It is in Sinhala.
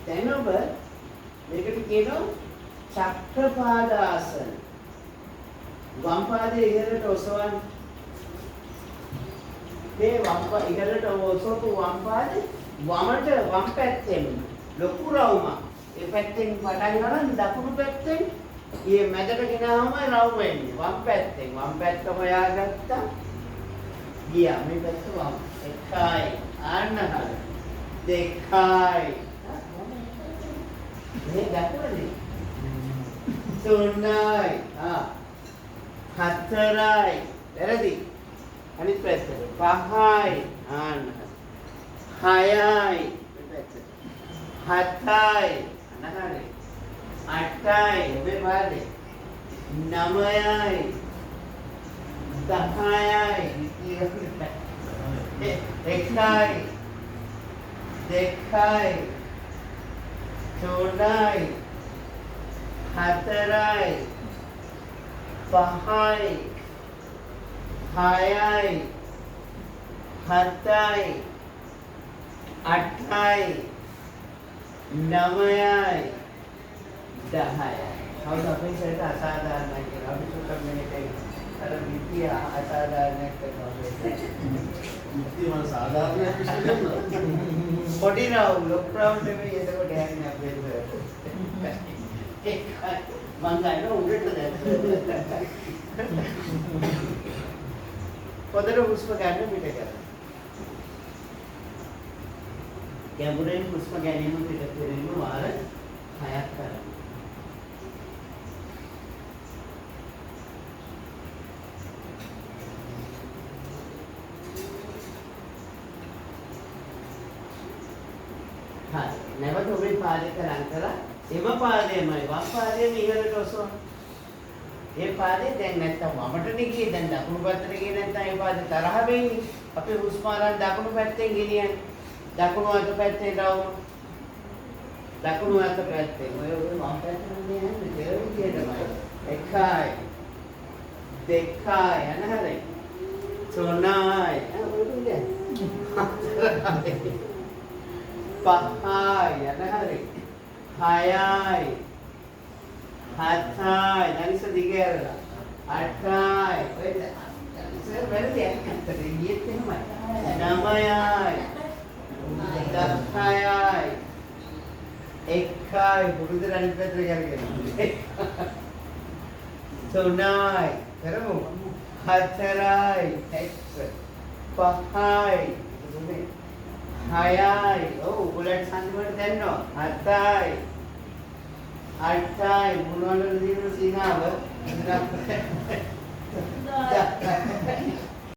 දැන් ඔබ මේකට කියනවා චක්‍රපාදාසන. වම් පාදයේ ඉහළට ඔසවන්න. මේ ඉහළට ඔසවපු වම් පාදේ වමට වම් පැත්තෙන් ලොකු රවුමක්. ඒ පැත්තෙන් පටන් ගන්න දකුණු පැත්තෙන් ඊයේ මැදට ගෙනාවම රවුම එන්නේ. වම් පැත්තෙන් වම් පැත්ත හොයාගත්තා. ගියා මේ පැත්ත වම්. එකයි ආන්න හරිය. දෙකයි. මේ දකුණේ. තුනයි. හතරයි. වැරදි. අනිත් පැත්ත. පහයි. ආන්න. හයයි. හතයි. අනහරි. අටයි. මේ පාදේ. නවයයි. දහයයි. එකයි. දෙකයි. තුනයි. හතරයි. පහයි. හයයි. හතයි. අටයි. නවයයි. දහයයි. කවුද අපේ සැරට අසාධාරණයි කියලා අපි සුටම් මේකයි අර විද්‍ය අසාධාරණයක් කරනවා විද්‍ය මම සාධාරණයක් විශ්ලේෂණය කරනවා පොඩි රවුම් ලොකු රවුම් නෙමෙයි එතකොට යන්නේ අපේ ඒක මං ගන්න උඩට දැන් පොදට හුස්ම ගන්න පිට කරන්න ගැඹුරින් හුස්ම ගැනීම පිට කිරීම වාර 6ක් කරන්න නැවත ඔබේ පාදයට ලං කරලා එම පාදයමයි වම් පාදයේ ඉහළට ඔසවන්න. ඒ පාදේ දැන් නැත්තම් වමට ගියේ දැන් දකුණු පැත්තට ගියේ නැත්තම් ඒ පාදේ තරහ වෙන්නේ. අපි හුස්ම අරන් දකුණු පැත්තෙන් ගෙනියන්නේ. දකුණු අත පැත්තේ රවුම. දකුණු අත පැත්තේ ඔය වම් පැත්තට යන්නේ ඒ විදිහටමයි. එකයි. දෙකයි අනහරයි. තුනයි. පහයි අනහරි. හයයි. හතයි. දැනිස දිගෑරලා. අටයි. ඔය දැනිස වැරදි අක්කන්ට ගියෙත් එහෙමයි. නවයයි. දහයයි. එකයි. පුරුදු අනිත් පැත්තට කරගෙන. තුනයි. කරමු. හතරයි. පහයි. හයයි. ඔව් උගලට සංගමට දැන්නෝ. හතයි. අටයි. මොනවලද දිනන සීනාව?